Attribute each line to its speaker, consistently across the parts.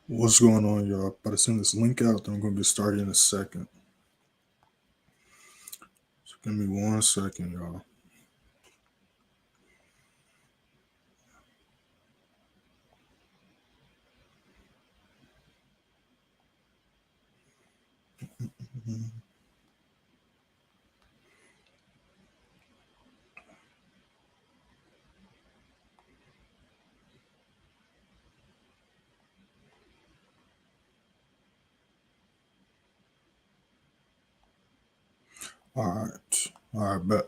Speaker 1: What's going on, y'all? About to send this link out, then I'm going to get started in a second. So give me 1 second, y'all. All right, bet.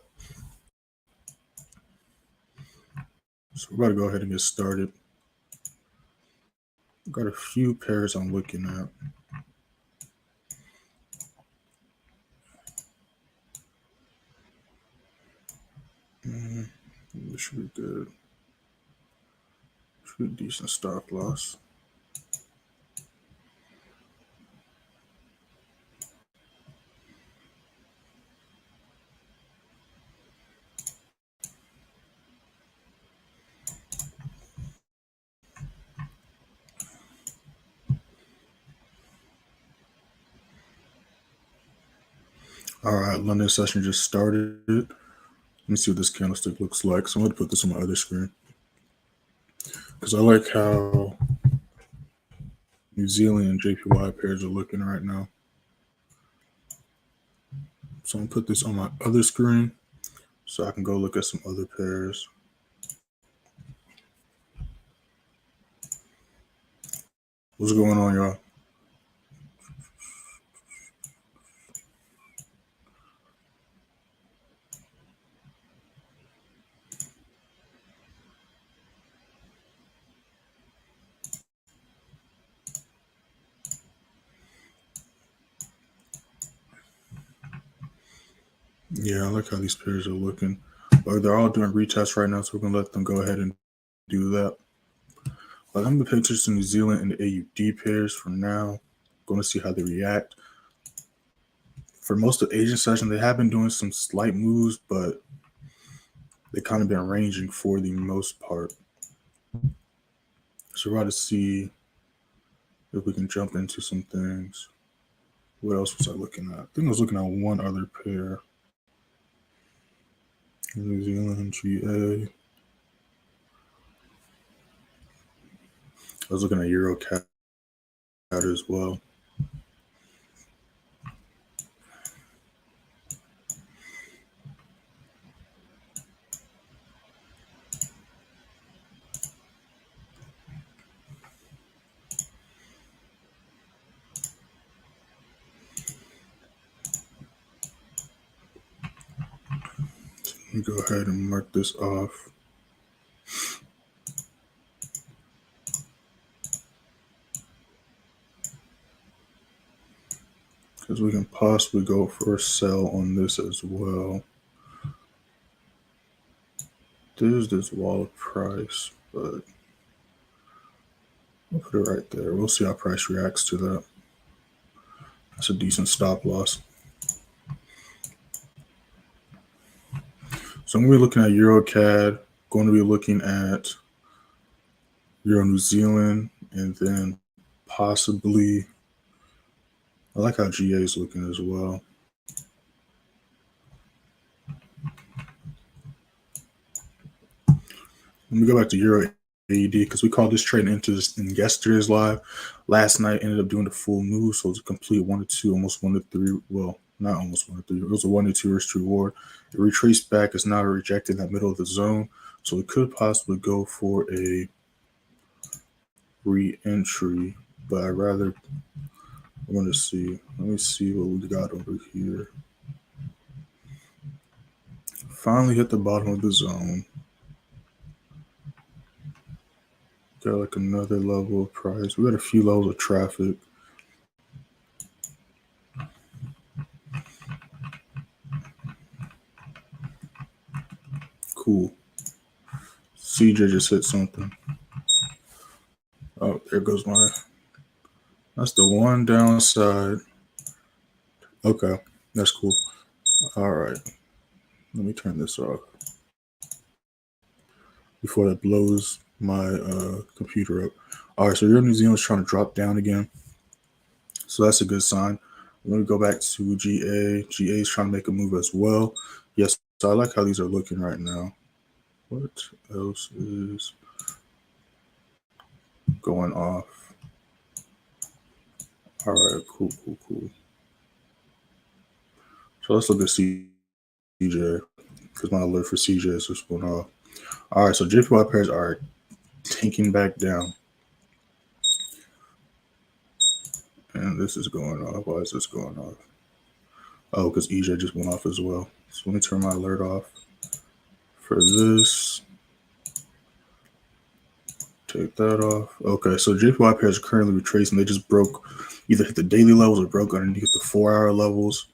Speaker 1: So we're about to go ahead and get started. Got a few pairs I'm looking at. This should be good. Should be a decent stop loss. All right, London session just started. Let me see what this candlestick looks like. So I'm going to put this on my other screen because I like how New Zealand and JPY pairs are looking right now. So I'm going to put this on my other screen so I can go look at some other pairs. What's going on, y'all? Yeah, I like how these pairs are looking. But they're all doing retests right now, so we're going to let them go ahead and do that. But I'm going to pictures to New Zealand and the AUD pairs for now. Going to see how they react. For most of Asian session, they have been doing some slight moves, but they kind of been ranging for the most part. So we're about to see if we can jump into some things. What else was I looking at? I think I was looking at one other pair. New Zealand, GA. I was looking at Euro CAD as well. Let me go ahead and mark this off. Because we can possibly go for a sell on this as well. There's this wall of price, but I'll put it right there. We'll see how price reacts to that. That's a decent stop loss. So I'm going to be looking at Euro CAD, going to be looking at Euro New Zealand, and then possibly, I like how GA is looking as well. Let me go back to Euro AUD because we called this trade into this in yesterday's live. Last night ended up doing the full move, so it was a complete 1 to 2, almost 1 to 3. Well, not almost 1 to 3. It was a 1 to 2 risk reward. It retraced back. It's now rejected in that middle of the zone, so it could possibly go for a re-entry. But I want to see. Let me see what we got over here. Finally hit the bottom of the zone. Got like another level of price. We got a few levels of traffic. Cool. CJ just hit something. Oh, there goes my. That's the one downside. Okay, that's cool. All right. Let me turn this off before that blows my computer up. All right, so Euro New Zealand's trying to drop down again. So that's a good sign. Let me go back to GA. GA is trying to make a move as well. Yes, so I like how these are looking right now. What else is going off? All right, cool. So let's look at CJ because my alert for CJ is just going off. All right, so JPY pairs are tanking back down. And this is going off. Why is this going off? Oh, because EJ just went off as well. So let me turn my alert off for this. Take that off. Okay, so JPY pairs are currently retracing. They just broke, either hit the daily levels or broke underneath the 4-hour levels.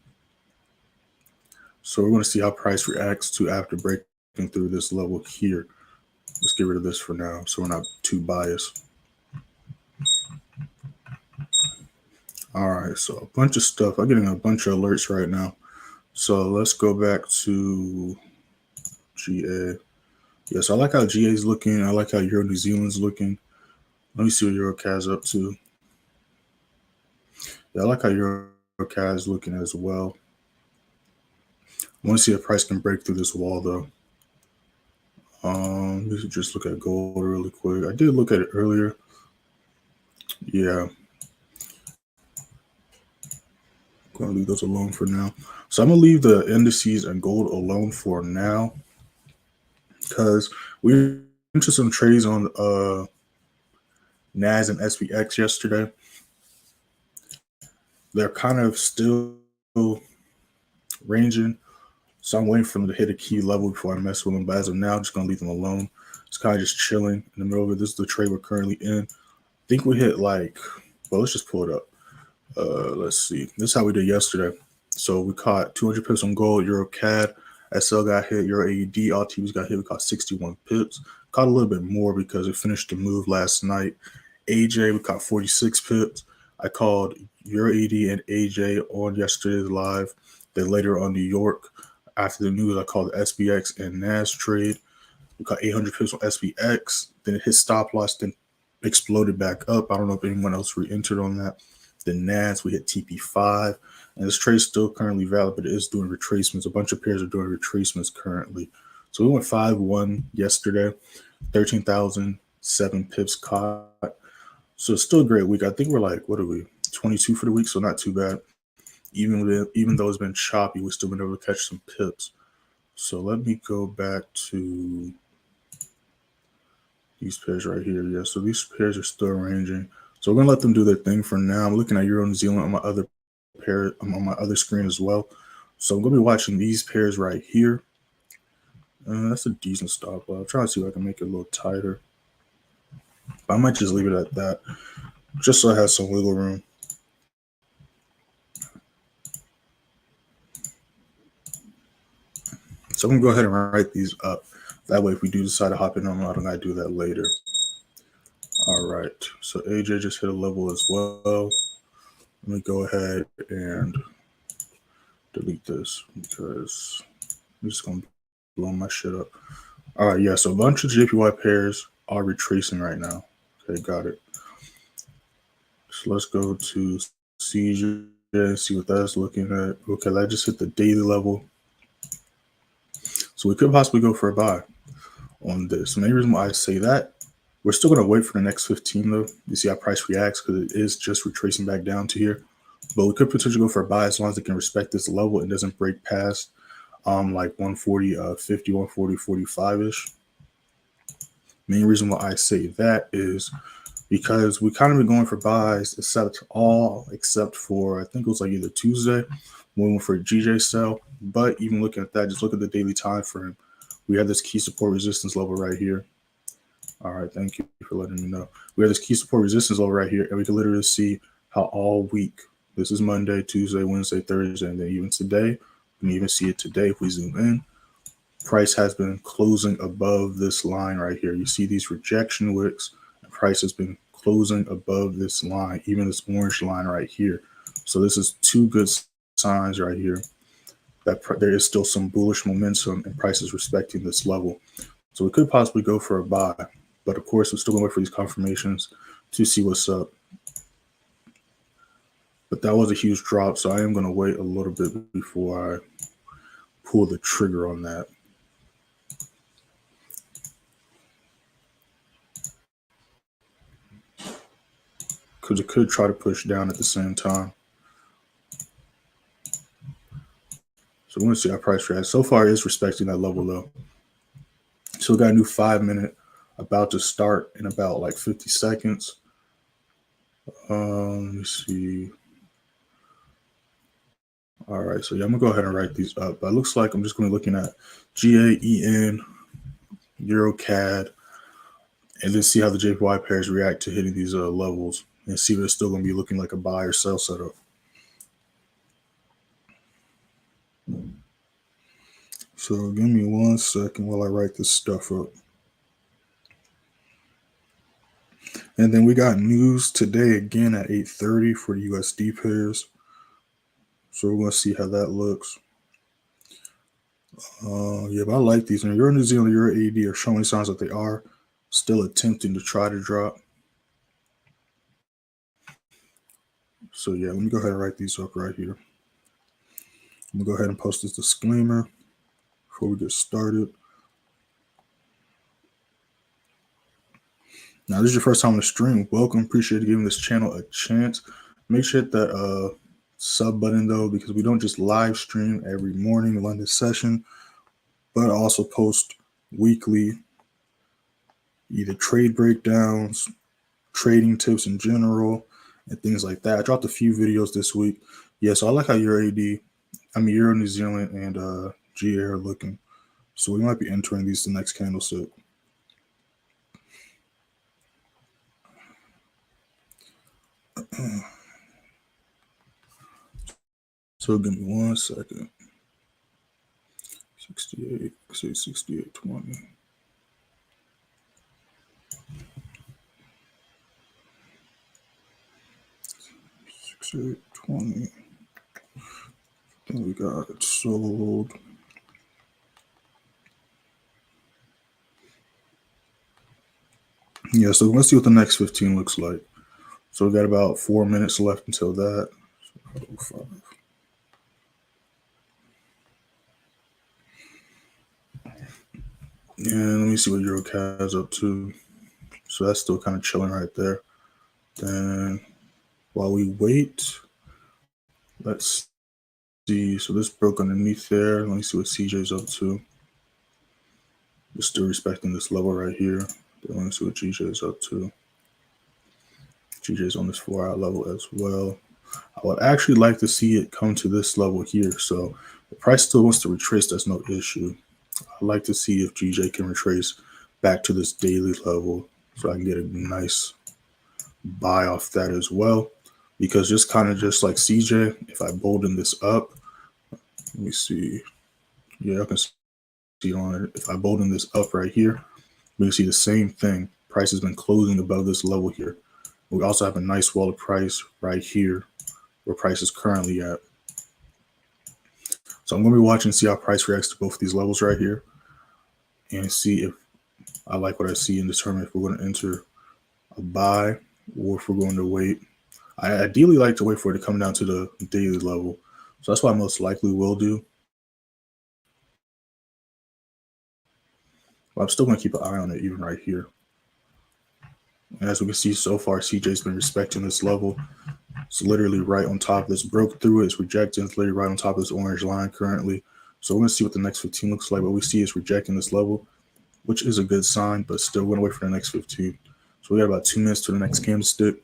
Speaker 1: So we're going to see how price reacts to after breaking through this level here. Let's get rid of this for now so we're not too biased. All right, so a bunch of stuff. I'm getting a bunch of alerts right now. So let's go back to GA. Yes, I like how GA is looking. I like how Euro New Zealand's looking. Let me see what EuroCAD's up to. Yeah, I like how EuroCAD is looking as well. I want to see if price can break through this wall though. Let's just look at gold really quick. I did look at it earlier. Yeah. I'm going to leave those alone for now. So I'm going to leave the indices and gold alone for now because we entered some trades on NAS and SPX yesterday. They're kind of still ranging. So I'm waiting for them to hit a key level before I mess with them. But as of now, I'm just going to leave them alone. It's kind of just chilling in the middle of it. This is the trade we're currently in. I think we hit well, let's just pull it up. Let's see. This is how we did yesterday. So we caught 200 pips on gold, EuroCAD, SL got hit, Euro AUD, all TVs got hit. We caught 61 pips. Caught a little bit more because it finished the move last night. AJ, we caught 46 pips. I called Euro AD and AJ on yesterday's live. Then later on New York, after the news, I called the SPX and NAS trade. We caught 800 pips on SPX. Then it hit stop loss, then exploded back up. I don't know if anyone else re-entered on that. The NAS, we hit TP5. And this trade is still currently valid, but it is doing retracements. A bunch of pairs are doing retracements currently. So we went 5-1 yesterday, 13,007 pips caught. So it's still a great week. I think we're like, 22 for the week, so not too bad. Even though it's been choppy, we've still been able to catch some pips. So let me go back to these pairs right here. Yeah, so these pairs are still ranging. So we're gonna let them do their thing for now. I'm looking at Euro New Zealand on my other pair. I'm on my other screen as well. So I'm gonna be watching these pairs right here. That's a decent stop. I'll try to see if I can make it a little tighter. But I might just leave it at that, just so it has some wiggle room. So I'm gonna go ahead and write these up. That way, if we do decide to hop in on them, I don't gotta do that later. All right. So AJ just hit a level as well. Let me go ahead and delete this because I'm just gonna blow my shit up. All right, yeah. So a bunch of JPY pairs are retracing right now. Okay, got it. So let's go to CJ and see what that's looking at. Okay, that just hit the daily level. So we could possibly go for a buy on this. The main reason why I say that, we're still going to wait for the next 15 though. You see how price reacts because it is just retracing back down to here. But we could potentially go for a buy as long as it can respect this level and doesn't break past like 140, 50, 140, 45-ish. Main reason why I say that is because we kind of been going for buys except for I think it was like either Tuesday when we went for a GJ sell. But even looking at that, just look at the daily time frame. We have this key support resistance level right here. All right, thank you for letting me know. We have this key support resistance level right here, and we can literally see how all week, this is Monday, Tuesday, Wednesday, Thursday, and then even today, you can even see it today if we zoom in. Price has been closing above this line right here. You see these rejection wicks, and price has been closing above this line, even this orange line right here. So this is two good signs right here that there is still some bullish momentum and price is respecting this level. So we could possibly go for a buy. But of course, we're still going to wait for these confirmations to see what's up. But that was a huge drop, so I am going to wait a little bit before I pull the trigger on that. Because it could try to push down at the same time. So we're going to see how price reacts. So far, it is respecting that level though. So we got a new 5-minute about to start in about like 50 seconds. Let me see. All right, so yeah, I'm gonna go ahead and write these up. But it looks like I'm just gonna be looking at GA, EN, Euro, CAD, and then see how the JPY pairs react to hitting these levels, and see if it's still gonna be looking like a buy or sell setup. So give me 1 second while I write this stuff up. And then we got news today again at 8:30 for the USD pairs. So we're gonna see how that looks. Yeah, but I like these. And Euro New Zealand, Euro AD are showing signs that they are still attempting to try to drop. So yeah, let me go ahead and write these up right here. I'm gonna go ahead and post this disclaimer before we get started. Now, this is your first time on the stream. Welcome. Appreciate you giving this channel a chance. Make sure hit that sub button though, because we don't just live stream every morning London session, but I also post weekly either trade breakdowns, trading tips in general, and things like that. I dropped a few videos this week. Yeah, so I like how Euro New Zealand and GA are looking. So we might be entering these the next candlestick. So give me 1 second. 68, say 68.20. 68.20. Then we got it sold. Yeah, so let's see what the next 15 looks like. So we got about 4 minutes left until that. So and let me see what EuroCAD is up to. So that's still kind of chilling right there. Then while we wait, let's see. So this broke underneath there. Let me see what CJ's up to. We're still respecting this level right here. Then let me see what GJ is up to. GJ's on this 4-hour level as well. I would actually like to see it come to this level here. So the price still wants to retrace. That's no issue. I'd like to see if GJ can retrace back to this daily level so I can get a nice buy off that as well. Because just kind of just like CJ, if I bolden this up, let me see. Yeah, I can see on it. If I bolden this up right here, we can see the same thing. Price has been closing above this level here. We also have a nice wall of price right here where price is currently at. So I'm going to be watching, see how price reacts to both of these levels right here and see if I like what I see and determine if we're going to enter a buy or if we're going to wait. I ideally like to wait for it to come down to the daily level. So that's what I most likely will do. But I'm still going to keep an eye on it even right here. And as we can see so far, CJ's been respecting this level. It's literally right on top of this, broke through it, it's rejecting, it's literally right on top of this orange line currently. So we're going to see what the next 15 looks like. What we see is rejecting this level, which is a good sign, but still going to wait for the next 15. So we got about 2 minutes to the next candlestick.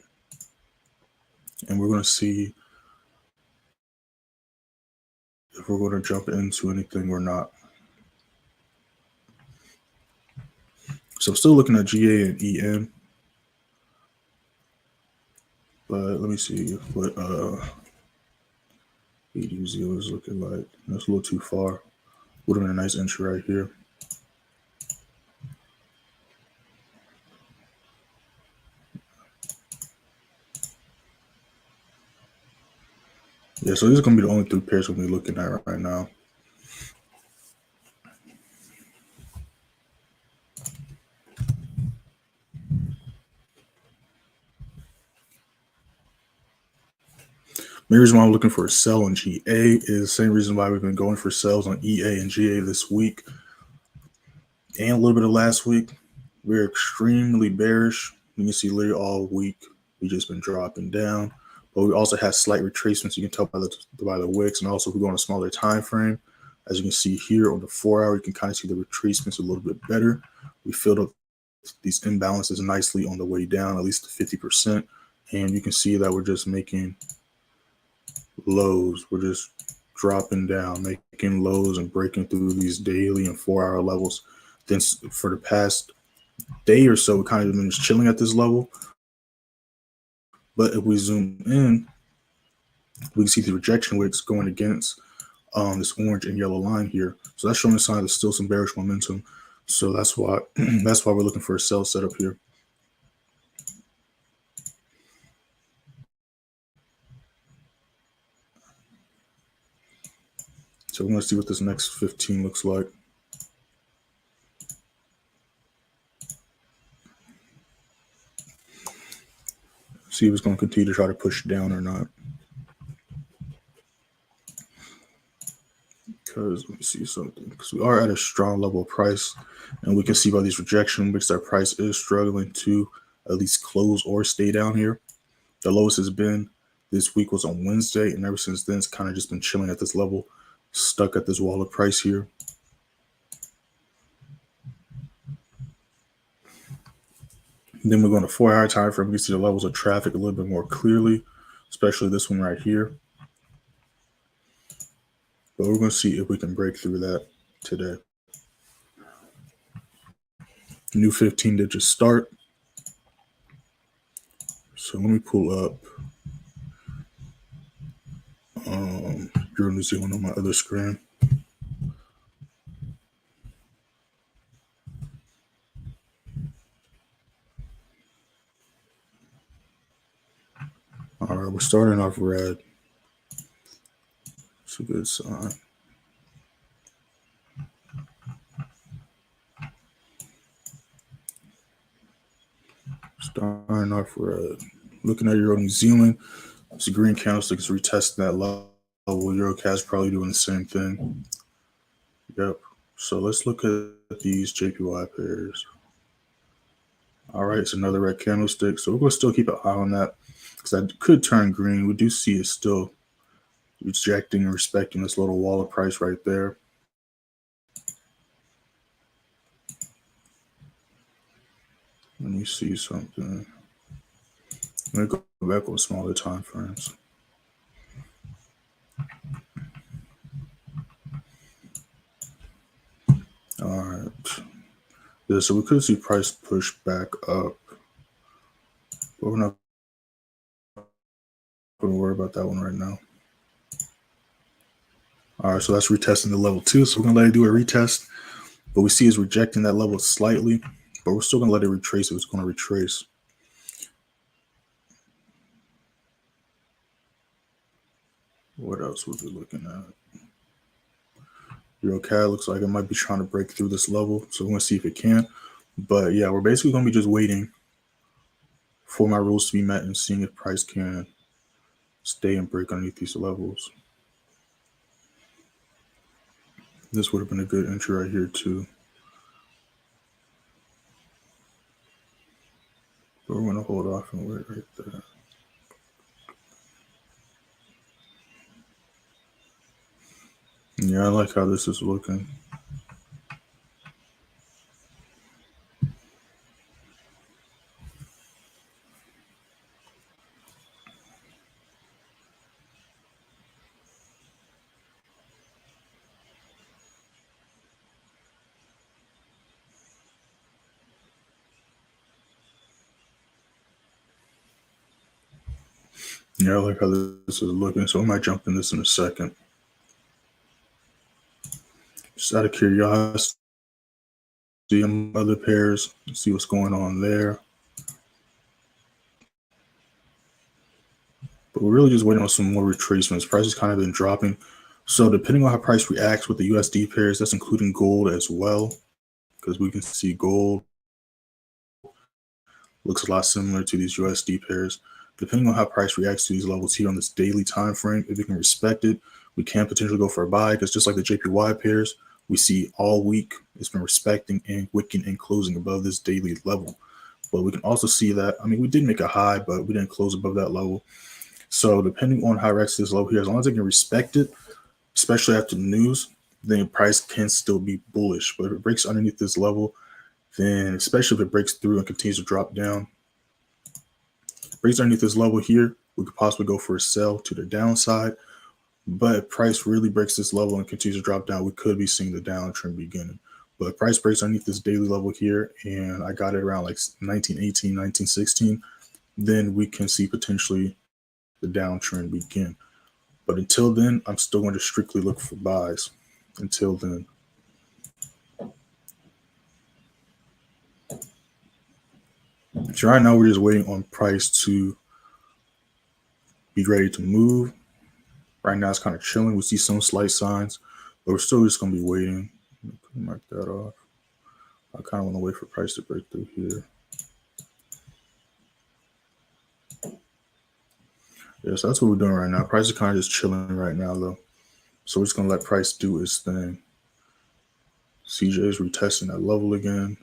Speaker 1: And we're going to see if we're going to jump into anything or not. So I'm still looking at GA and EN. But let me see what EDZ is looking like. That's a little too far. Would have been a nice entry right here. Yeah, so these are going to be the only 3 pairs we're going to be looking at right now. Main reason why I'm looking for a sell on GA is the same reason why we've been going for sells on EA and GA this week and a little bit of last week. We're extremely bearish. You can see literally all week we've just been dropping down. But we also have slight retracements. You can tell by the wicks, and also if we go on a smaller time frame, as you can see here on the 4 hour, you can kind of see the retracements a little bit better. We filled up these imbalances nicely on the way down, at least to 50%. And you can see that we're just making lows. We're just dropping down, making lows and breaking through these daily and 4 hour levels. Then for the past day or so, we kind of been just chilling at this level. But if we zoom in, we can see the rejection wicks going against this orange and yellow line here. So that's showing a sign there's still some bearish momentum. So that's why we're looking for a sell setup here. So we're going to see what this next 15 looks like. See if it's going to continue to try to push down or not. Because let me see something. Because we are at a strong level of price, and we can see by these rejection wicks that price is struggling to at least close or stay down here. The lowest has been this week was on Wednesday, and ever since then it's kind of just been chilling at this level, stuck at this wall of price here. And then we're going to 4 hour time frame. We can see the levels of traffic a little bit more clearly, especially this one right here. But we're going to see if we can break through that today. New 15-digit start. So let me pull up Euro New Zealand on my other screen. All right, we're starting off red. It's a good sign. Starting off red. Looking at Euro New Zealand, it's a green candlestick. It's retesting that level. Eurocast probably doing the same thing. Yep. So let's look at these JPY pairs. All right, it's another red candlestick. So we're going to still keep an eye on that because that could turn green. We do see it still rejecting and respecting this little wall of price right there. Let me see something. Let me go back on smaller time frames. All right. Yeah, so we could see price push back up, but we're not going to worry about that one right now. All right, so that's retesting the level 2. So we're going to let it do a retest, but we see it's rejecting that level slightly, but we're still going to let it retrace if it's going to retrace. What else was we looking at? EuroCAD looks like it might be trying to break through this level, so we're going to see if it can. But yeah, we're basically going to be just waiting for my rules to be met and seeing if price can stay and break underneath these levels. This would have been a good entry right here too. But we're going to hold off and wait right there. Yeah, I like how this is looking. Yeah, I like how this is looking. So I might jump in this in a second. Just out of curiosity, see other pairs, see what's going on there. But we're really just waiting on some more retracements. Price has kind of been dropping. So depending on how price reacts with the USD pairs, that's including gold as well, because we can see gold looks a lot similar to these USD pairs. depending on how price reacts to these levels here on this daily time frame, if it can respect it, we can potentially go for a buy, because just like the JPY pairs, we see all week it's been respecting and wicking and closing above this daily level. But we can also see that, I mean, we did make a high, but we didn't close above that level. So depending on how it reacts to this level here, as long as it can respect it, especially after the news, then price can still be bullish. But if it breaks underneath this level, then especially if it breaks through and continues to drop down, breaks underneath this level here, we could possibly go for a sell to the downside. But if price really breaks this level and continues to drop down, we could be seeing the downtrend beginning. But if price breaks underneath this daily level here, and I got it around like 1918, 1916, then we can see potentially the downtrend begin. But until then, I'm still going to strictly look for buys until then. So right now we're just waiting on price to be ready to move. Right now it's kind of chilling. We see some slight signs, but we're still just going to be waiting. Mark that off. I kind of want to wait for price to break through here. Yeah, so that's what we're doing right now. Price is kind of just chilling right now, though. So we're just going to let price do its thing. CJ is retesting that level again.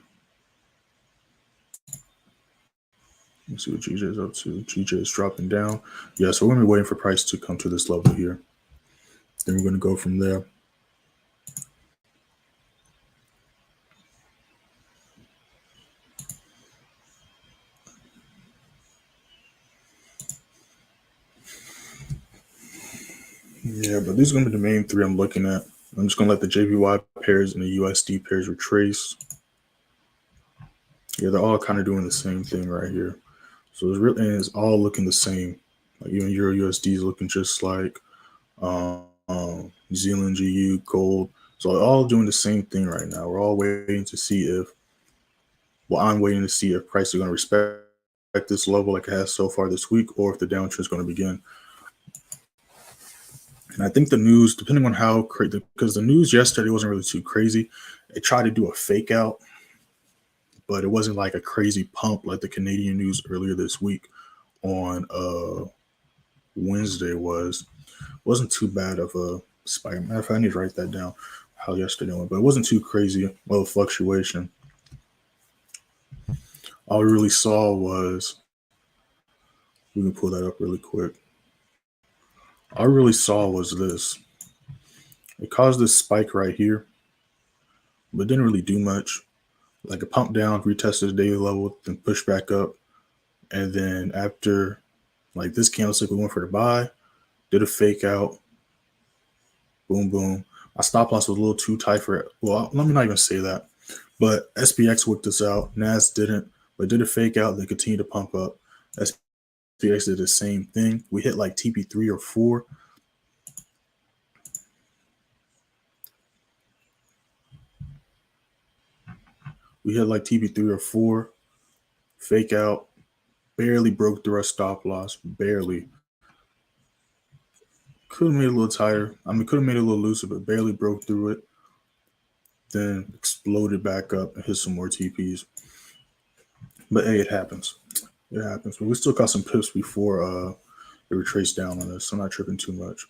Speaker 1: Let's see what GJ is up to. GJ is dropping down. Yeah, so we're going to be waiting for price to come to this level here. Then we're going to go from there. Yeah, but these are going to be the main three I'm looking at. I'm just going to let the JPY pairs and the USD pairs retrace. Yeah, they're all kind of doing the same thing right here. So it's really, and it's all looking the same. Like even Euro USD is looking just like New Zealand GU, gold. So they're all doing the same thing right now. We're all waiting to see if, well, I'm waiting to see if price is going to respect this level like it has so far this week, or if the downtrend is going to begin. And I think the news, depending on how crazy, because the news yesterday wasn't really too crazy. It tried to do a fake out, but it wasn't like a crazy pump like the Canadian news earlier this week on Wednesday was. It wasn't too bad of a spike. Matter of fact, I need to write that down how yesterday went, but it wasn't too crazy of a fluctuation. All we really saw was, we can pull that up really quick. All we really saw was this. It caused this spike right here, but didn't really do much. Like a pump down, retested the daily level, then push back up. And then after like this candlestick, we went for the buy, did a fake out, boom, boom. My stop loss was a little too tight for it. Well, let me not even say that. But SPX whipped us out. NAS didn't, but did a fake out, then continued to pump up. SPX did the same thing. We hit like TP3 or 4. We hit like TP3 or 4. Fake out. Barely broke through our stop loss. Barely. Could have made it a little tighter. I mean, could have made it a little looser, but barely broke through it. Then exploded back up and hit some more TPs. But hey, it happens. It happens. But we still got some pips before it retraced down on us. So I'm not tripping too much.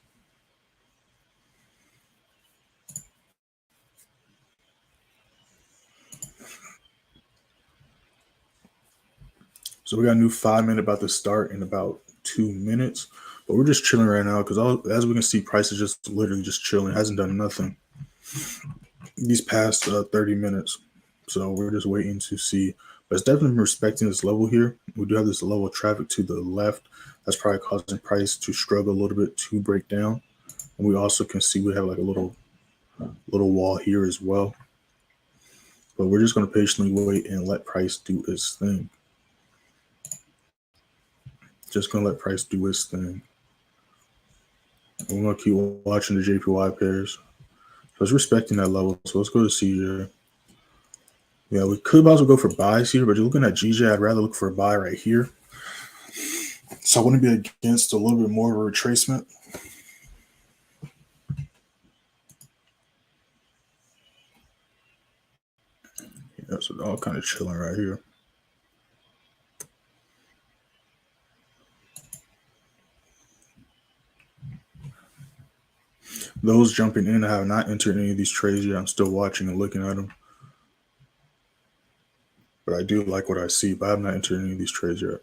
Speaker 1: So we got a new 5-minute about to start in about 2 minutes. But we're just chilling right now because as we can see, price is just literally just chilling. It hasn't done nothing these past 30 minutes. So we're just waiting to see. But it's definitely respecting this level here. We do have this level of traffic to the left. That's probably causing price to struggle a little bit to break down. And we also can see we have like a little wall here as well. But we're just going to patiently wait and let price do its thing. Just going to let price do its thing. We're going to keep watching the JPY pairs. So it's respecting that level. So let's go to CJ. Yeah, we could also go for buys here, but you're looking at GJ, I'd rather look for a buy right here. So I wouldn't be against a little bit more of a retracement. Yeah, so they're all kind of chilling right here. Those jumping in, I have not entered any of these trades yet. I'm still watching and looking at them. But I do like what I see, but I have not entered any of these trades yet.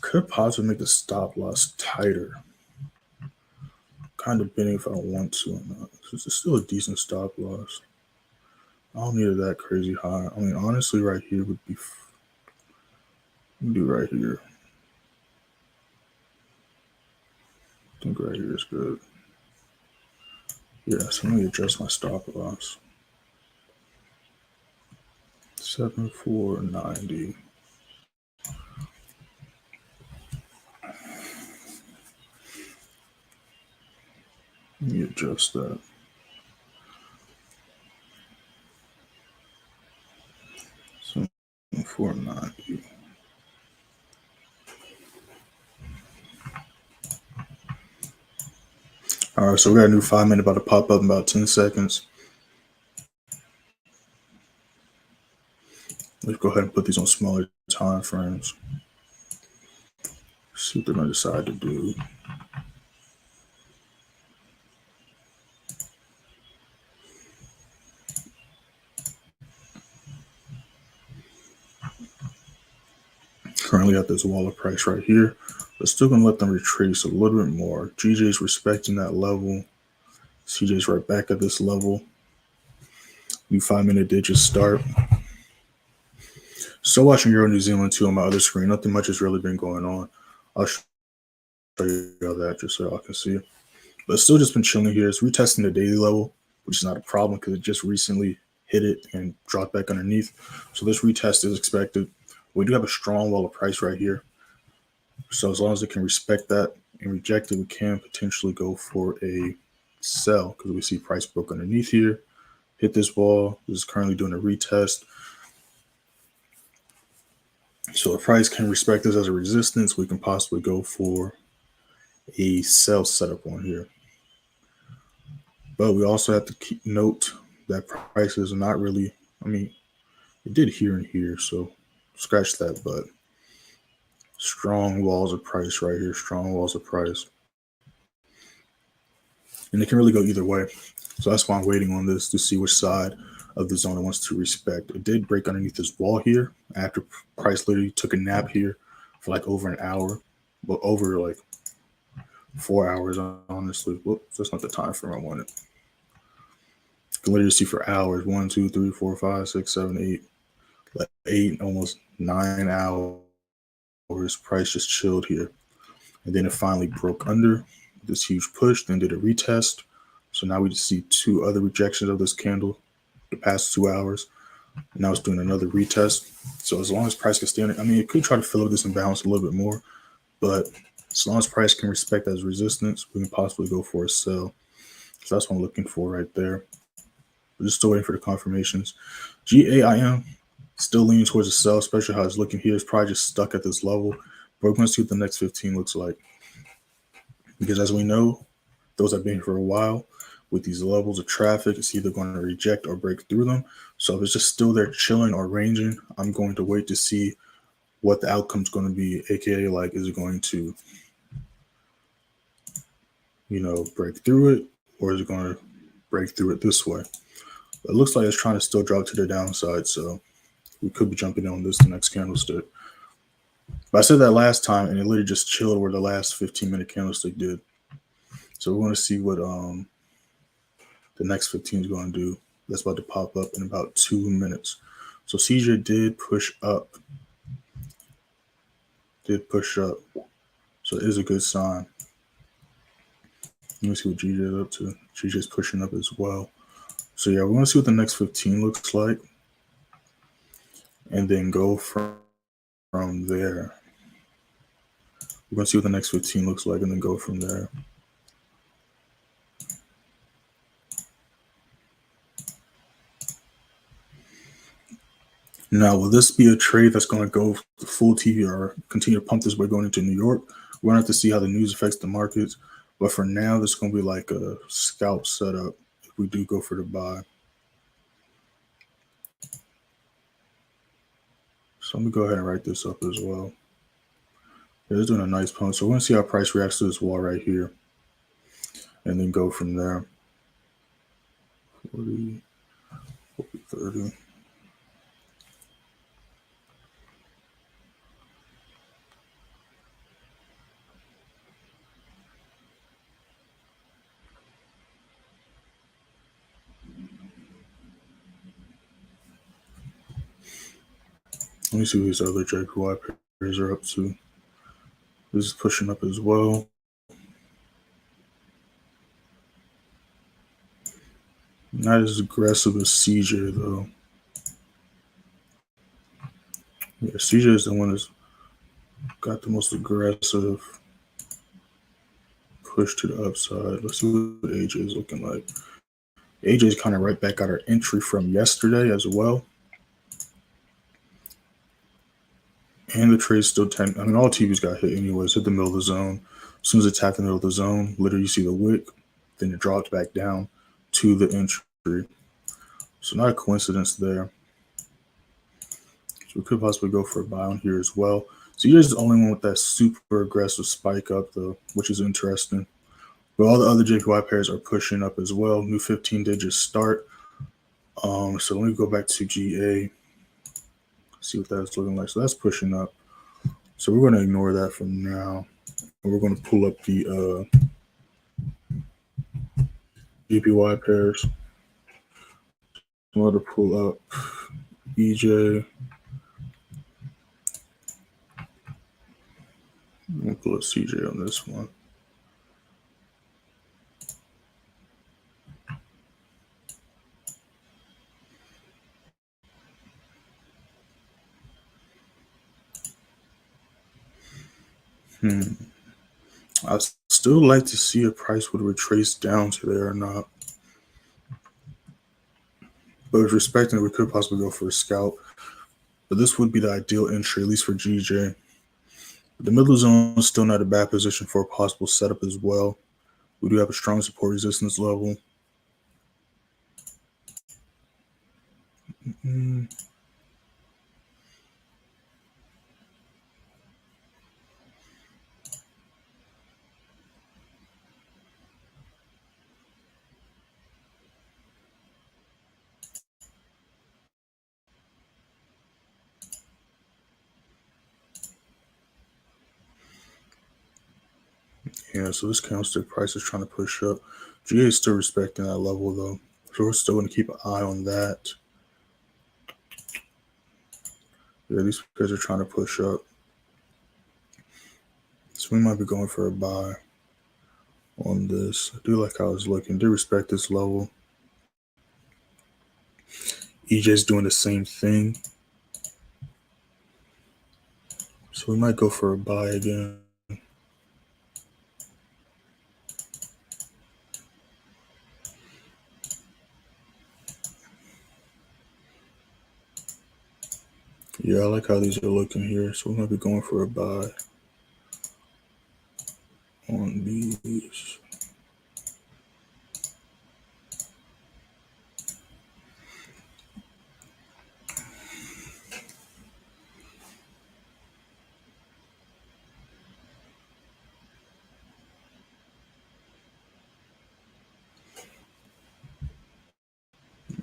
Speaker 1: Could possibly make the stop loss tighter. Kind of debating if I don't want to or not. It's still a decent stop loss. I don't need it that crazy high. I mean, honestly, right here would be. Do right here. I think right here is good. Yeah, so let me adjust my stop loss. 7490. Let me adjust that. 7490. All right, so we got a new 5-minute about to pop up in about 10 seconds. Let's go ahead and put these on smaller time frames. See what they're going to decide to do. Currently at this wall of price right here, but still going to let them retrace a little bit more. GJ's respecting that level. CJ's right back at this level. New 5-minute did just start. Still watching Euro New Zealand too on my other screen. Nothing much has really been going on. I'll show you all that just so y'all can see it. But it's still just been chilling here. It's retesting the daily level, which is not a problem because it just recently hit it and dropped back underneath. So this retest is expected. We do have a strong wall of price right here. So as long as it can respect that and reject it, we can potentially go for a sell because we see price broke underneath here. Hit this wall. This is currently doing a retest. So if price can respect this as a resistance, we can possibly go for a sell setup on here. But we also have to note that prices are not really, I mean, it did here and here, so scratch that, but strong walls of price right here, strong walls of price. And it can really go either way. So that's why I'm waiting on this to see which side of the zone it wants to respect. It did break underneath this wall here after price literally took a nap here for like over an hour, but over like 4 hours, honestly. Whoops, that's not the time frame I wanted. You can literally see for hours 1, 2, 3, 4, 5, 6, 7, 8, like 8, almost 9 hours. Price just chilled here, and then it finally broke under this huge push, then did a retest. So now we just see 2 other rejections of this candle the past 2 hours. Now it's doing another retest. So as long as price can stay on it, I mean, it could try to fill up this imbalance a little bit more, but as long as price can respect that as resistance, we can possibly go for a sell. So that's what I'm looking for right there. We're just still waiting for the confirmations. GAIM still leaning towards a sell, especially how it's looking here. It's probably just stuck at this level. But we're going to see what the next 15 looks like. Because as we know, those have been here for a while. With these levels of traffic, it's either going to reject or break through them. So if it's just still there chilling or ranging, I'm going to wait to see what the outcome is going to be, aka like, is it going to, break through it, or is it going to break through it this way? It looks like it's trying to still drop to the downside, so we could be jumping in on this the next candlestick. But I said that last time, and it literally just chilled where the last 15-minute candlestick did. So we want to see what the next 15 is going to do. That's about to pop up in about 2 minutes. So CJ did push up. So it is a good sign. Let me see what GJ is up to. GJ is pushing up as well. So yeah, we want to see what the next 15 looks like, and then go from there. We're going to see what the next 15 looks like, and then go from there. Now, will this be a trade that's going to go full TV or continue to pump this way going into New York? We're going to have to see how the news affects the markets. But for now, this is going to be like a scalp setup if we do go for the buy. So let me go ahead and write this up as well. It's doing a nice pump. So we're going to see how price reacts to this wall right here. and then go from there. 40, 30. Let me see what these other JPY pairs are up to. This is pushing up as well. Not as aggressive as CJ though. Yeah, CJ is the one that's got the most aggressive push to the upside. Let's see what AJ is looking like. AJ is kind of right back at our entry from yesterday as well. And the trade's still 10. I mean, all TVs got hit anyways, hit the middle of the zone. As soon as it tapped the middle of the zone, literally you see the wick, then it dropped back down to the entry. So not a coincidence there. So we could possibly go for a buy on here as well. So here's the only one with that super aggressive spike up though, which is interesting. But all the other JPY pairs are pushing up as well. New 15-day just start. So let me go back to GA. See what that's looking like. So that's pushing up. So we're going to ignore that for now. And we're going to pull up the GPY pairs. I'm going to pull up EJ. I'm going to pull up CJ on this one. I'd still like to see if price would retrace down to there or not. But with respecting it, we could possibly go for a scalp. But this would be the ideal entry, at least for GJ. The middle zone is still not a bad position for a possible setup as well. We do have a strong support resistance level. Yeah, so this candlestick price is trying to push up. GA is still respecting that level though. So we're still going to keep an eye on that. Yeah, these guys are trying to push up. So we might be going for a buy on this. I do like how it's looking. They respect this level. EJ's doing the same thing. So we might go for a buy again. Yeah, I like how these are looking here. So we might be going for a buy on these.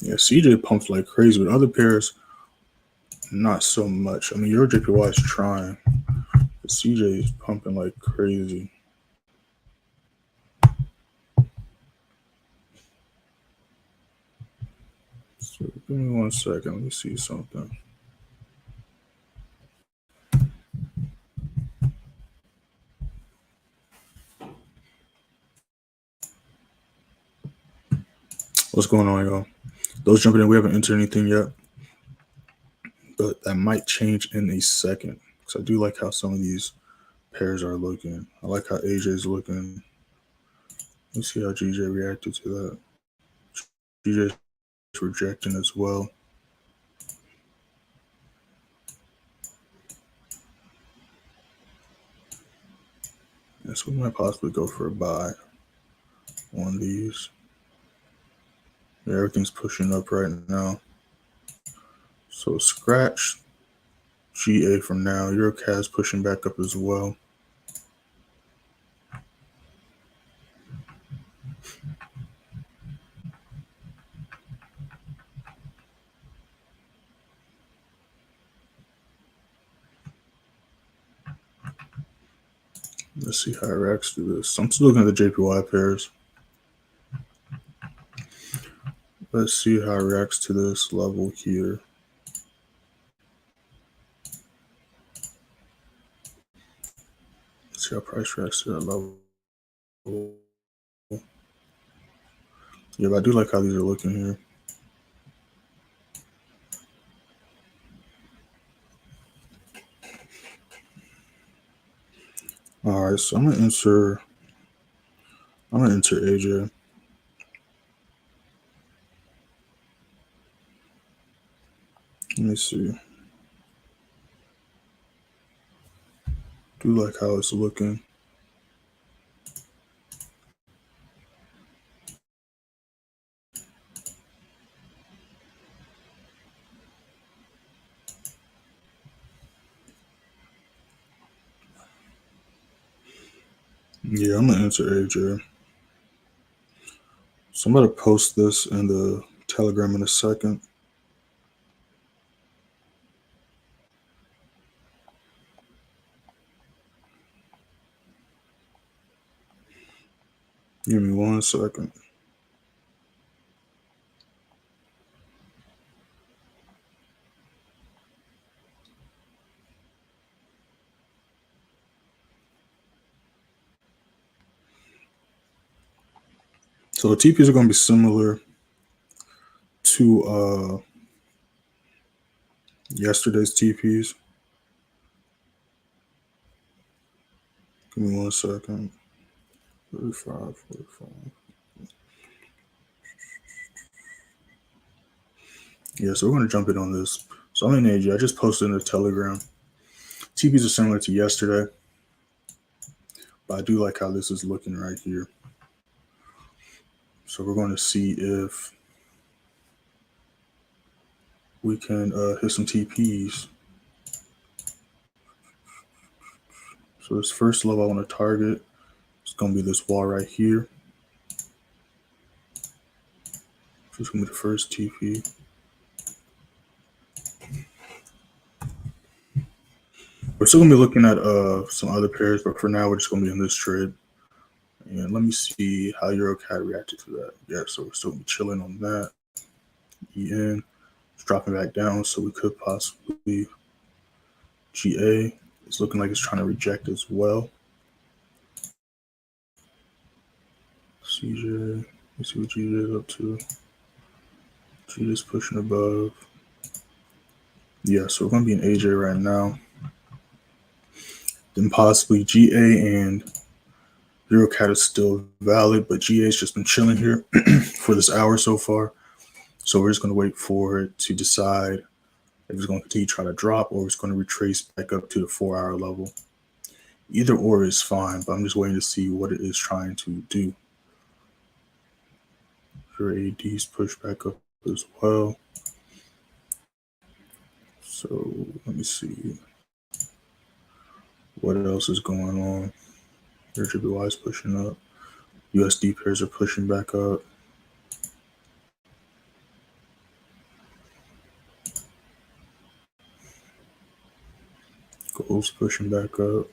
Speaker 1: Yeah, CJ pumps like crazy. With other pairs, not so much. I mean, your JPY is trying, but CJ is pumping like crazy. So give me 1 second. Let me see something. What's going on, y'all? Those jumping in, we haven't entered anything yet, but that might change in a second. Because I do like how some of these pairs are looking. I like how AJ is looking. Let's see how GJ reacted to that. GJ is rejecting as well. Yes, we might possibly go for a buy on these. Yeah, everything's pushing up right now. So scratch GA from now. Eurocast pushing back up as well. Let's see how it reacts to this. So I'm still looking at the JPY pairs. Let's see how it reacts to this level here. Let's see how price reacts to that level. Yeah, but I do like how these are looking here. All right, so I'm gonna enter AJ. Let me see. Do like how it's looking. Yeah, I'm gonna enter AJ. So I'm gonna post this in the Telegram in a second. Give me 1 second. So the TPs are going to be similar to yesterday's TPs. Give me 1 second. 45, 45. Yeah, so we're going to jump in on this. So I'm in AJ. I just posted in the Telegram. TPs are similar to yesterday, but I do like how this is looking right here. So we're going to see if we can hit some TPs. So this first level I want to target is going to be this wall right here. So it's going to be the first TP. We're still going to be looking at some other pairs, but for now we're just going to be in this trade. And let me see how EuroCAD reacted to that. Yeah, so we're still chilling on that. EN, it's dropping back down, so we could possibly GA. It's looking like it's trying to reject as well. CJ, let's see what GJ is up to. GJ is pushing above. Yeah, so we're going to be in AJ right now. Then possibly GA and EuroCAD is still valid, but GA has just been chilling here for this hour so far. So we're just going to wait for it to decide if it's going to continue to try to drop or it's going to retrace back up to the 4-hour level. Either or is fine, but I'm just waiting to see what it is trying to do. Your AD's push back up as well. So let me see what else is going on. Your GBPJPY is pushing up. USD pairs are pushing back up. Gold's pushing back up.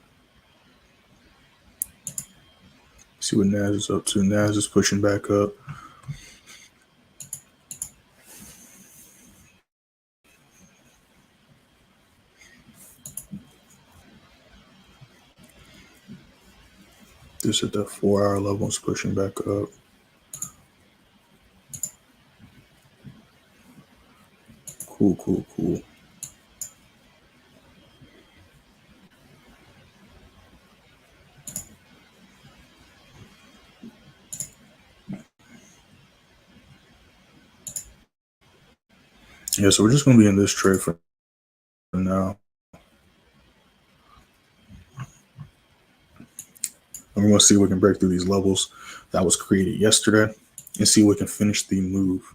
Speaker 1: See what NAS is up to. NAS is pushing back up. This at that 4-hour level is pushing back up. Cool, cool, cool. Yeah, so we're just going to be in this trade for now. And we're going to see if we can break through these levels that was created yesterday and see if we can finish the move.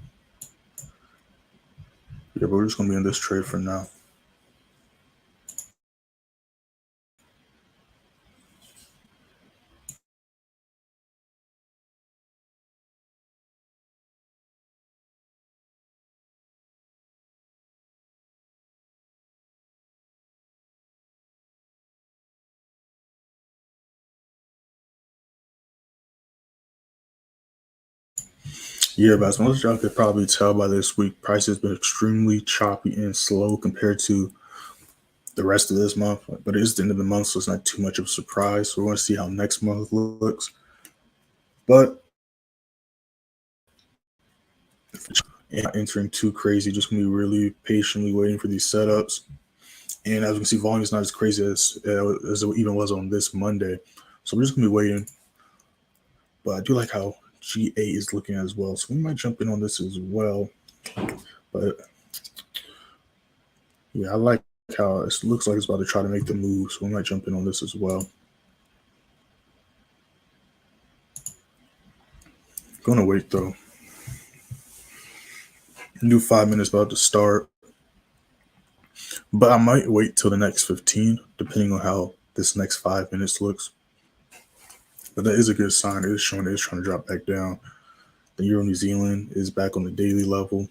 Speaker 1: Yeah, but we're just going to be in this trade for now. Yeah, but as much as y'all could probably tell by this week, price has been extremely choppy and slow compared to the rest of this month. But it is the end of the month, so it's not too much of a surprise. So we're going to see how next month looks. But not entering too crazy, just going to be really patiently waiting for these setups. And as we can see, volume is not as crazy as it even was on this Monday. So we're just going to be waiting. But I do like how GA is looking as well. So we might jump in on this as well. But yeah, I like how it looks like it's about to try to make the move. So we might jump in on this as well. Gonna wait though. New 5 minutes about to start. But I might wait till the next 15, depending on how this next 5 minutes looks. But that is a good sign. It is showing it's trying to drop back down. The Euro New Zealand is back on the daily level.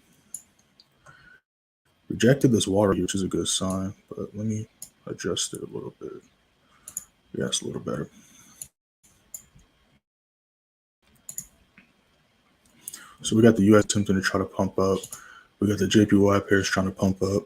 Speaker 1: Rejected this water, which is a good sign. But let me adjust it a little bit. Yeah, it's a little better. So we got the US attempting to try to pump up. We got the JPY pairs trying to pump up.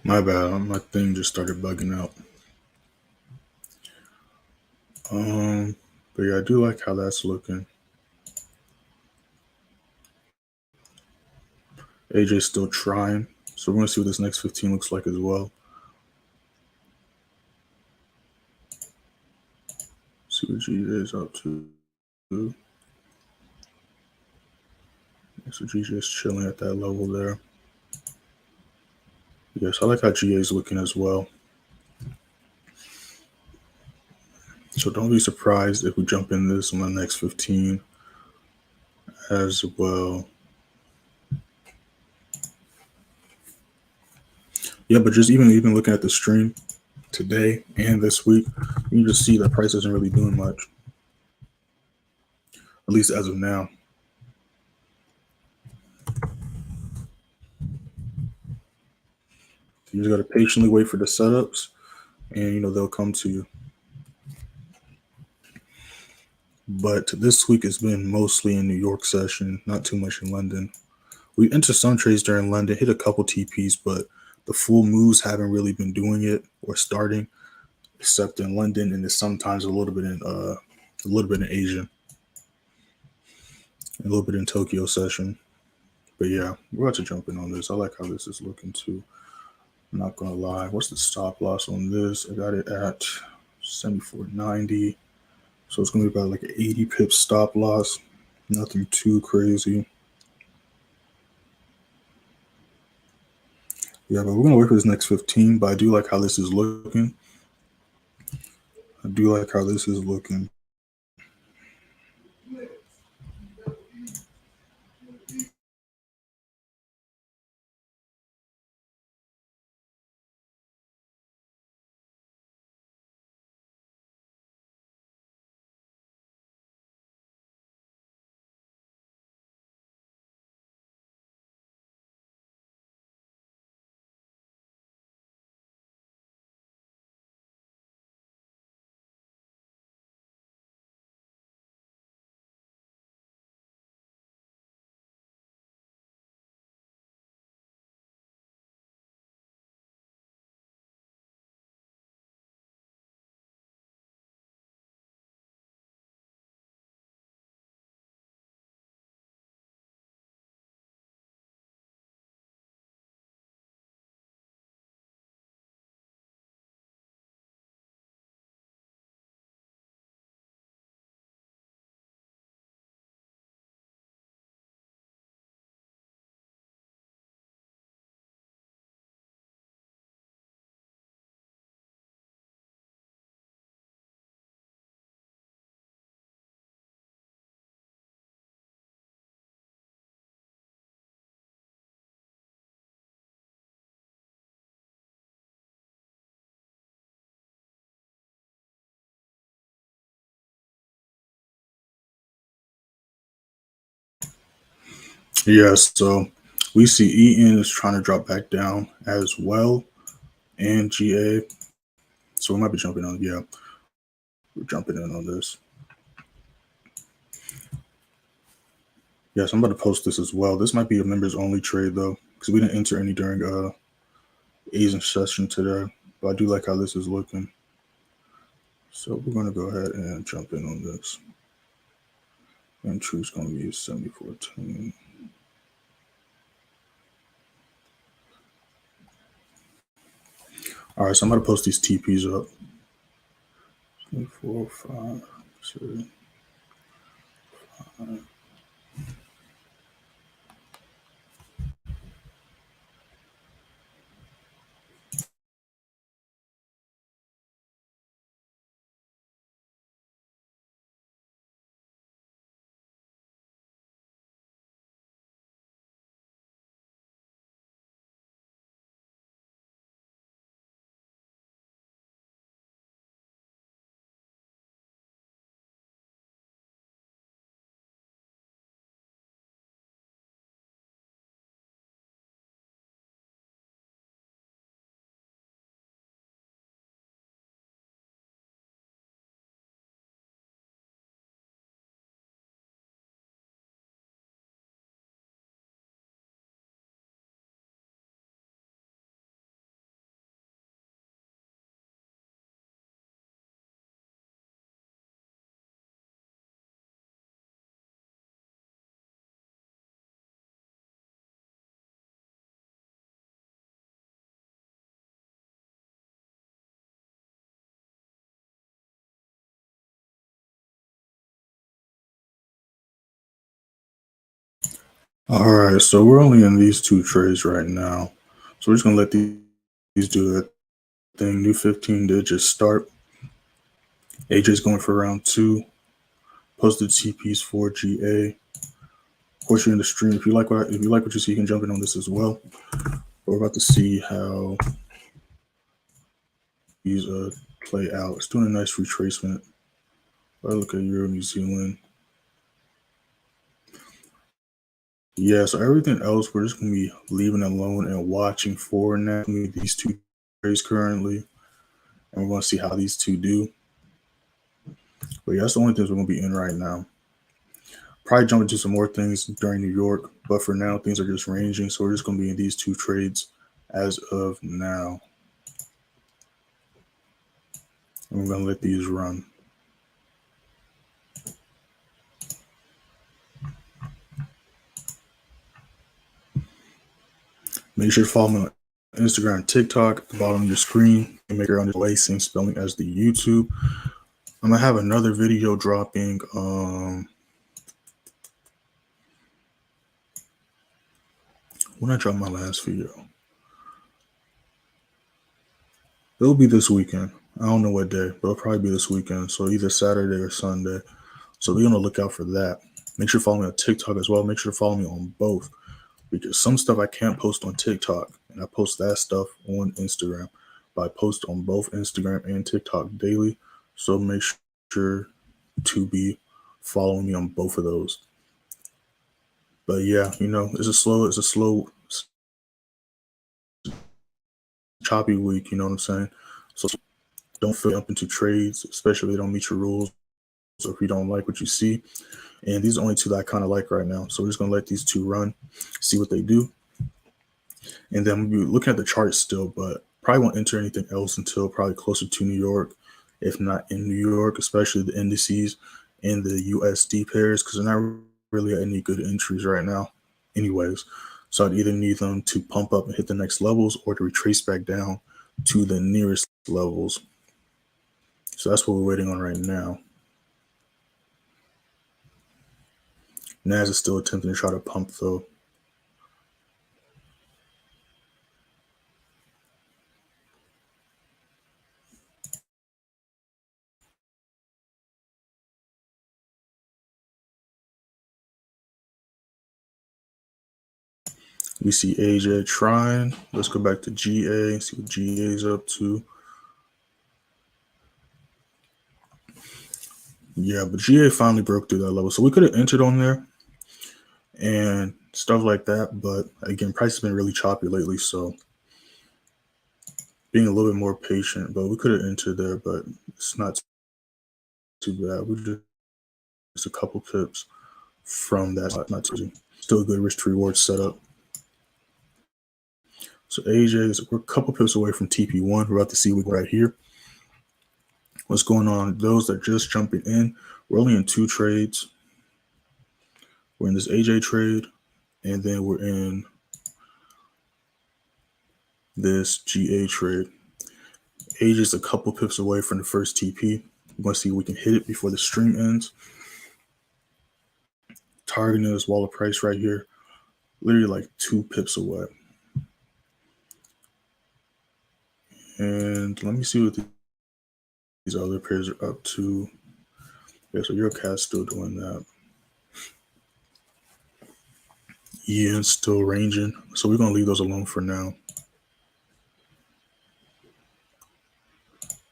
Speaker 1: My bad, my thing just started bugging out. But yeah, I do like how that's looking. AJ's still trying. So we're going to see what this next 15 looks like as well. See what GJ is up to. So GJ is chilling at that level there. Yes, I like how GA is looking as well. So don't be surprised if we jump in this on the next 15 as well. Yeah, but just even looking at the stream today and this week, you can just see that price isn't really doing much, at least as of now. You just got to patiently wait for the setups, and they'll come to you. But this week has been mostly in New York session, not too much in London. We entered some trades during London, hit a couple TPs, but the full moves haven't really been doing it or starting, except in London, and it's sometimes a little bit in Asia, a little bit in Tokyo session. But yeah, we're about to jump in on this. I like how this is looking too. I'm not gonna lie. What's the stop loss on this? I got it at 74.90. So it's gonna be about like an 80 pip stop loss. Nothing too crazy. Yeah, but we're gonna wait for this next 15. But I do like how this is looking. I do like how this is looking. Yeah, so we see EN is trying to drop back down as well, and GA. So we might be jumping on. Yeah, we're jumping in on this. Yes, I'm about to post this as well. This might be a members only trade though, because we didn't enter any during Asian session today. But I do like how this is looking. So we're gonna go ahead and jump in on this. And true's gonna be 7410. All right, so I'm gonna post these TPs up. 4, 5, 6, 5. All right, so we're only in these two trades right now. So we're just gonna let these do that thing. New 15 digits start. AJ's going for round 2. Posted CPs for GA. Of course, you're in the stream. If you like what you see, you can jump in on this as well. We're about to see how these play out. It's doing a nice retracement. I look at Euro, New Zealand. Yeah, so everything else we're just gonna be leaving alone and watching for now. These two trades currently, and we're gonna see how these two do. But yeah, that's the only things we're gonna be in right now. Probably jump into some more things during New York, but for now things are just ranging. So we're just gonna be in these two trades as of now. And we're gonna let these run. Make sure to follow me on Instagram and TikTok at the bottom of your screen. And make sure on the same spelling as the YouTube. I'm gonna have another video dropping. When I drop my last video, it'll be this weekend. I don't know what day, but it'll probably be this weekend. So either Saturday or Sunday. So be on the lookout for that. Make sure to follow me on TikTok as well. Make sure to follow me on both, because some stuff I can't post on TikTok, and I post that stuff on Instagram. But I post on both Instagram and TikTok daily. So make sure to be following me on both of those. But yeah, it's a slow, choppy week. You know what I'm saying? So don't fill up into trades, especially if they don't meet your rules or if you don't like what you see. And these are only two that I kind of like right now. So we're just going to let these two run, see what they do. And then we'll be looking at the chart still, but probably won't enter anything else until probably closer to New York, if not in New York, especially the indices and the USD pairs, because they're not really at any good entries right now anyways. So I'd either need them to pump up and hit the next levels or to retrace back down to the nearest levels. So that's what we're waiting on right now. NAS is still attempting to try to pump though. We see AJ trying. Let's go back to GA, see what GA is up to. Yeah, but GA finally broke through that level. So we could have entered on there. And stuff like that. But again, price has been really choppy lately, so being a little bit more patient. But we could have entered there, but it's not too bad. We're just a couple pips from that. Not too still a good risk to reward setup. So AJ, we're a couple pips away from TP1. We're about to see right here. What's going on? Those that are just jumping in, we're only in 2 trades. We're in this AJ trade, and then we're in this GA trade. AJ is a couple pips away from the first TP. We're going to see if we can hit it before the stream ends. Targeting this wall of price right here, literally like 2 pips away. And let me see what these other pairs are up to. Yeah, so your cat's still doing that. Yeah, it's still ranging. So we're going to leave those alone for now.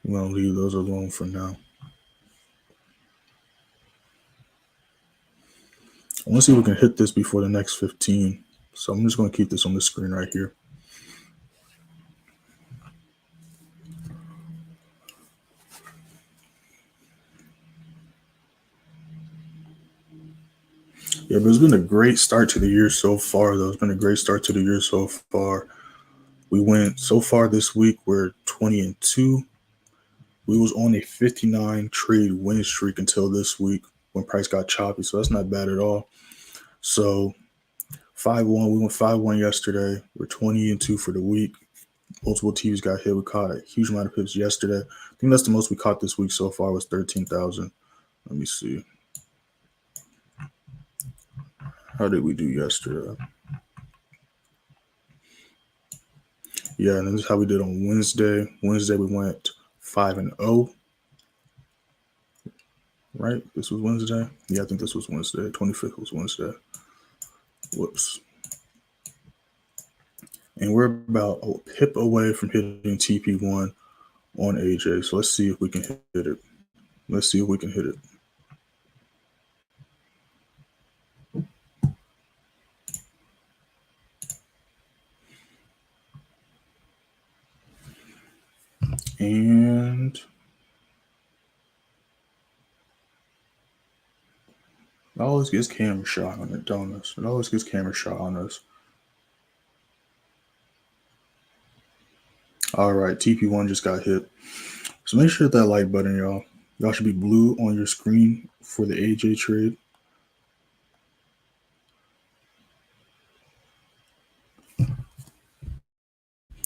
Speaker 1: We're going to leave those alone for now. I want to see if we can hit this before the next 15. So I'm just going to keep this on the screen right here. Yeah, but it's been a great start to the year so far, though. It's been a great start to the year so far. We went so far this week, we're 20-2. We was on a 59 trade win streak until this week when price got choppy. So that's not bad at all. So 5-1, we went 5-1 yesterday. We're 20-2 for the week. Multiple TVs got hit. We caught a huge amount of pips yesterday. I think that's the most we caught this week so far was 13,000. Let me see. How did we do yesterday? Yeah, and this is how we did on Wednesday. Wednesday we went 5-0. Right? This was Wednesday? Yeah, I think this was Wednesday. 25th was Wednesday. Whoops. And we're about a pip away from hitting TP1 on AJ. So let's see if we can hit it. Let's see if we can hit it. And it always gets camera shot on it, don't it? It always gets camera shot on us. All right, TP1 just got hit. So make sure to hit that like button, y'all. Y'all should be blue on your screen for the AJ trade.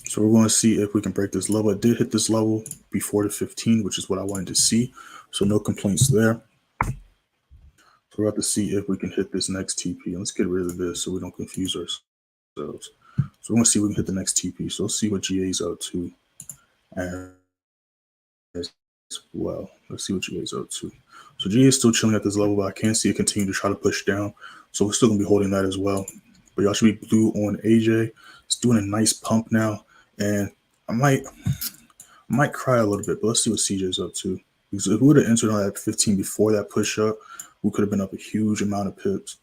Speaker 1: So we're going to see if we can break this level. It did hit this level before the 15, which is what I wanted to see. So no complaints there. So we're about to see if we can hit this next TP. Let's get rid of this so we don't confuse ourselves. So we're going to see if we can hit the next TP. So let's see what GA's up to as well. Let's see what GA's up to. So GA is still chilling at this level, but I can see it continue to try to push down. So we're still going to be holding that as well. But y'all should be blue on AJ. It's doing a nice pump now. And I might cry a little bit, but let's see what CJ's up to. Because if we would have entered on that 15 before that push up, we could have been up a huge amount of pips.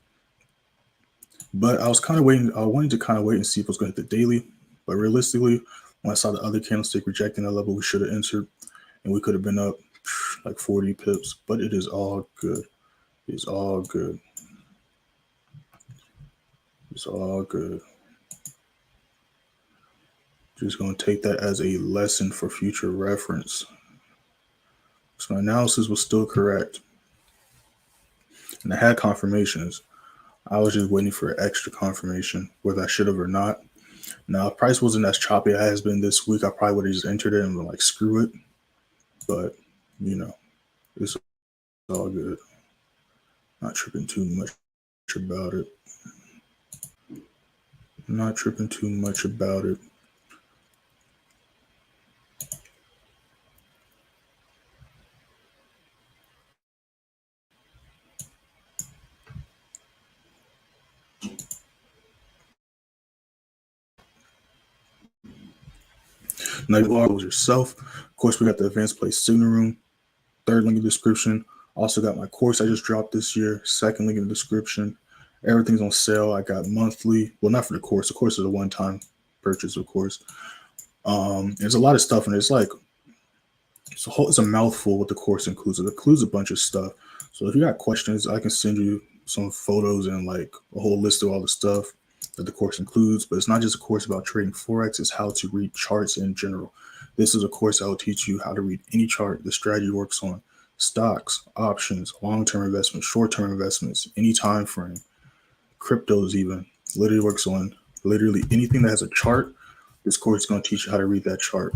Speaker 1: But I was kind of waiting. I wanted to kind of wait and see if it was going to hit the daily. But realistically, when I saw the other candlestick rejecting that level, we should have entered. And we could have been up like 40 pips. But it is all good. It's all good. It's all good. Just going to take that as a lesson for future reference. So my analysis was still correct. And I had confirmations. I was just waiting for an extra confirmation, whether I should have or not. Now, if price wasn't as choppy as it has been this week, I probably would have just entered it and been like, screw it. But, you know, it's all good. Not tripping too much about it. Not tripping too much about it. Now, you are yourself. Of course, we got the advanced play signal room. Third link in the description. Also got my course I just dropped this year. Second link in the description. Everything's on sale. I got monthly. Well, not for the course. The course is a one-time purchase, of course. There's a lot of stuff in it. It's like it's a mouthful what the course includes. It includes a bunch of stuff. So if you got questions, I can send you some photos and like a whole list of all the stuff that the course includes. But it's not just a course about trading Forex. It's how to read charts in general. This is a course that will teach you how to read any chart the strategy works on: stocks, options, long-term investments, short-term investments, any time frame, cryptos even. Literally works on literally anything that has a chart. This course is going to teach you how to read that chart.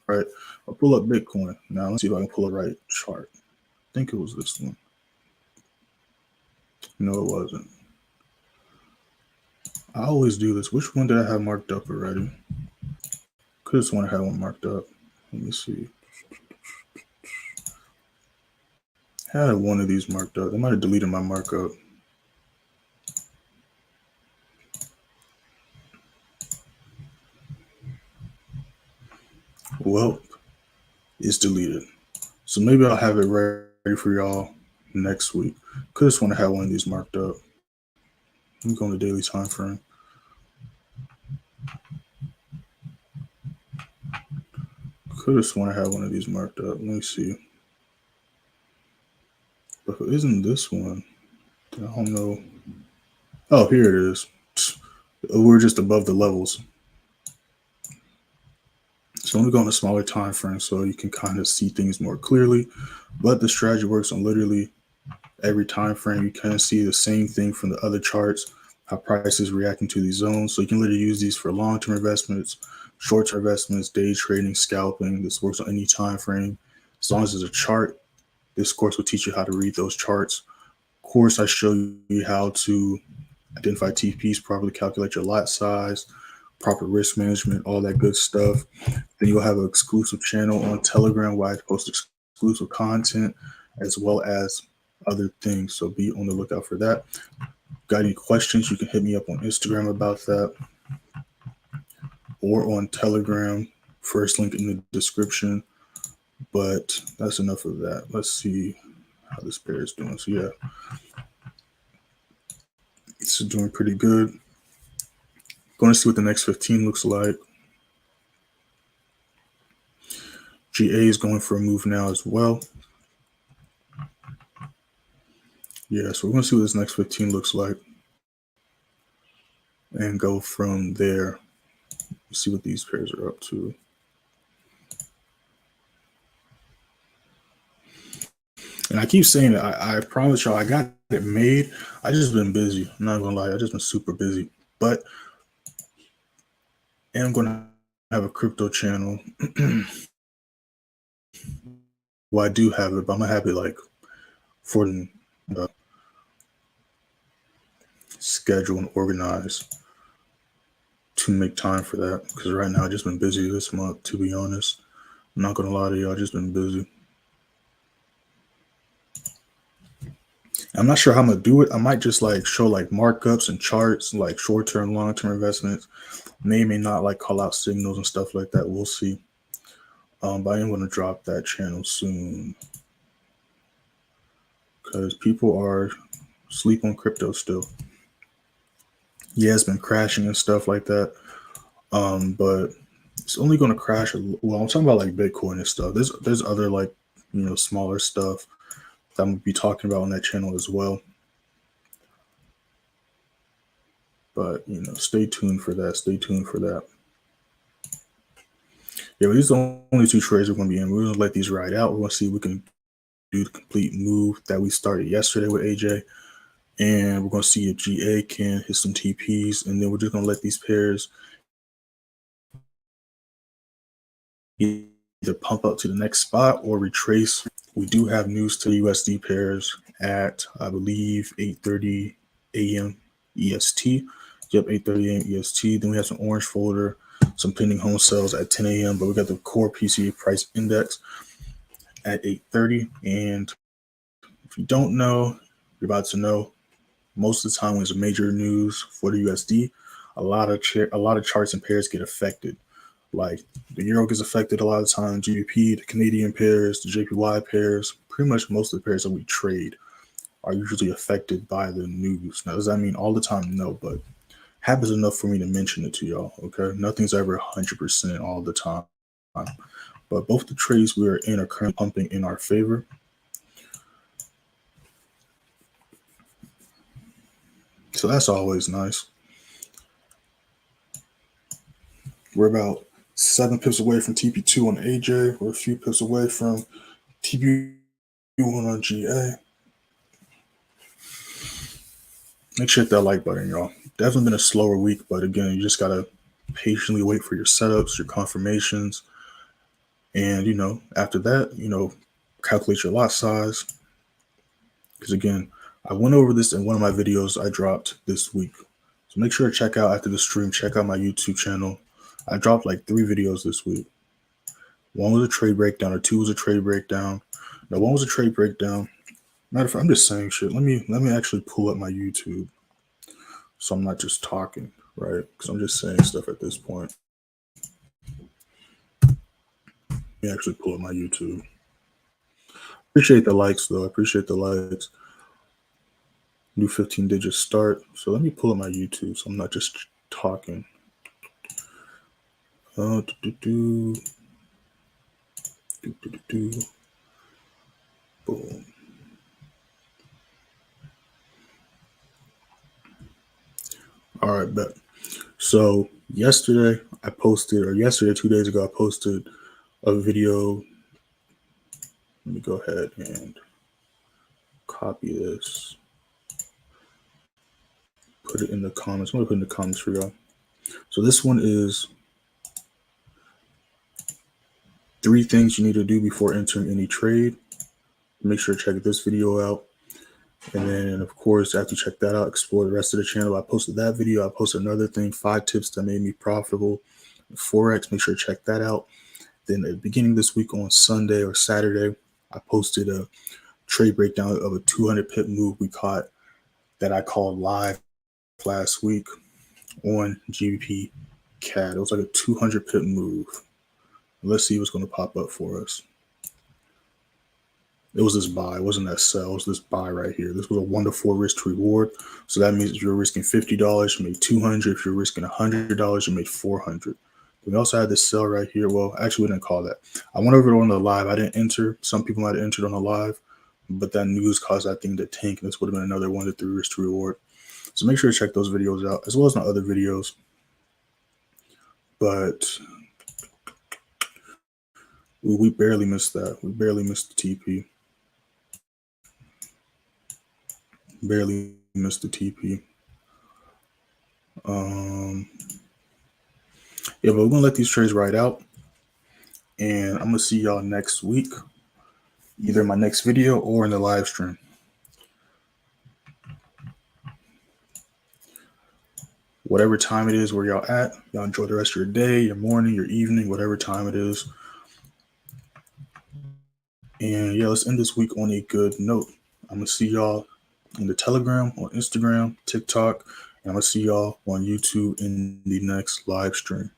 Speaker 1: Right? I'll pull up Bitcoin. Now let's see if I can pull the right chart. I think it was this one. No, it wasn't. I always do this. Which one did I have marked up already? Could have sworn I had one marked up. Let me see. I had one of these marked up. They might have deleted my markup. Well, it's deleted. So maybe I'll have it ready for y'all next week. Could have sworn I had one of these marked up. Let me go on the daily time frame. Could have sworn I had one of these marked up. Let me see. But if it isn't this one, I don't know. Oh, here it is. We're just above the levels. So I'm going to go on a smaller time frame so you can kind of see things more clearly. But the strategy works on literally every time frame. You can see the same thing from the other charts, how prices reacting to these zones. So you can literally use these for long-term investments, short-term investments, day trading, scalping. This works on any time frame. As long as there's a chart, this course will teach you how to read those charts. Of course, I show you how to identify TPs, properly calculate your lot size, proper risk management, all that good stuff. Then you'll have an exclusive channel on Telegram where I post exclusive content as well as other things. So be on the lookout for that. Got any questions, you can hit me up on Instagram about that or on Telegram. First link in the description. But that's enough of that. Let's see how this pair is doing. So yeah, it's doing pretty good. Going to see what the next 15 looks like. GA is going for a move now as well. Yeah, so we're going to see what this next 15 looks like and go from there. See what these pairs are up to. And I keep saying it. I promise y'all I got it made. I just been busy. I'm not going to lie. I just been super busy. But and I'm going to have a crypto channel. Well, I do have it, but I'm going to have it like for the schedule and organize to make time for that. Because right now I've just been busy this month, to be honest. I'm not going to lie to you. I've just been busy. I'm not sure how I'm going to do it. I might just like show like markups and charts, like short-term, long-term investments. May not like call out signals and stuff like that. We'll see. But I am going to drop that channel soon because people are asleep on crypto still. Yeah, it's been crashing and stuff like that. But it's only going to crash. Well, I'm talking about like Bitcoin and stuff. There's other like, smaller stuff that I'm going to be talking about on that channel as well. But, stay tuned for that. Stay tuned for that. Yeah, but these are the only two trades we're going to be in. We're going to let these ride out. We're going to see if we can do the complete move that we started yesterday with AJ. And we're going to see if GA can hit some TPs. And then we're just going to let these pairs either pump up to the next spot or retrace. We do have news to the USD pairs at, I believe, 8:30 a.m. EST. Yep, 8:30 a.m. EST. Then we have some orange folder, some pending home sales at 10 a.m. But we got the core PCA price index at 8:30. And if you don't know, you're about to know. Most of the time when there's major news for the USD, a lot of charts and pairs get affected. Like the euro gets affected a lot of the time, GBP, the Canadian pairs, the JPY pairs, pretty much most of the pairs that we trade. are usually affected by the news. Now, does that mean all the time? No, but happens enough for me to mention it to y'all. Okay, nothing's ever 100% all the time. But both the trades we are in are currently pumping in our favor. So that's always nice. We're about 7 pips away from TP2 on AJ. We're a few pips away from TP1 on GA. Make sure to hit that like button, y'all. Definitely been a slower week, but again, you just gotta patiently wait for your setups, your confirmations, and after that, calculate your lot size. Because again, I went over this in one of my videos I dropped this week. So make sure to check out after the stream, check out my YouTube channel. I dropped like 3 videos this week. One was a trade breakdown, or 2 was a trade breakdown. No, 1 was a trade breakdown. Matter of fact, I'm just saying shit. Let me actually pull up my YouTube, so I'm not just talking, right? Because I'm just saying stuff at this point. Let me actually pull up my YouTube. Appreciate the likes, though. I appreciate the likes. New 15-digit start. So let me pull up my YouTube, so I'm not just talking. Boom. All right, bet. So yesterday, 2 days ago, I posted a video. Let me go ahead and copy this. Put it in the comments. I'm going to put it in the comments for y'all. So this one is 3 things you need to do before entering any trade. Make sure to check this video out. And then, of course, after you check that out, explore the rest of the channel. I posted that video. I posted another thing, 5 tips that made me profitable in Forex. Make sure to check that out. Then at the beginning of this week on Sunday or Saturday, I posted a trade breakdown of a 200 pip move we caught that I called live last week on GBPJPY. It was like a 200 pip move. Let's see what's going to pop up for us. It was this buy. It wasn't that sell. It was this buy right here. This was a 1 to 4 risk to reward. So that means if you're risking $50, you made $200. If you're risking $100, you made $400. We also had this sell right here. Well, actually, we didn't call that. I went over it on the live. I didn't enter. Some people might have entered on the live, but that news caused that thing to tank. And this would have been another 1 to 3 risk to reward. So make sure to check those videos out, as well as my other videos. But we barely missed that. We barely missed the TP. Barely missed the TP. Yeah, but we're gonna let these trades ride out, and I'm gonna see y'all next week, either in my next video or in the live stream. Whatever time it is where y'all at, y'all enjoy the rest of your day, your morning, your evening, whatever time it is. And yeah, let's end this week on a good note. I'm gonna see y'all in the Telegram, on Instagram, TikTok, and I'm gonna see y'all on YouTube in the next live stream.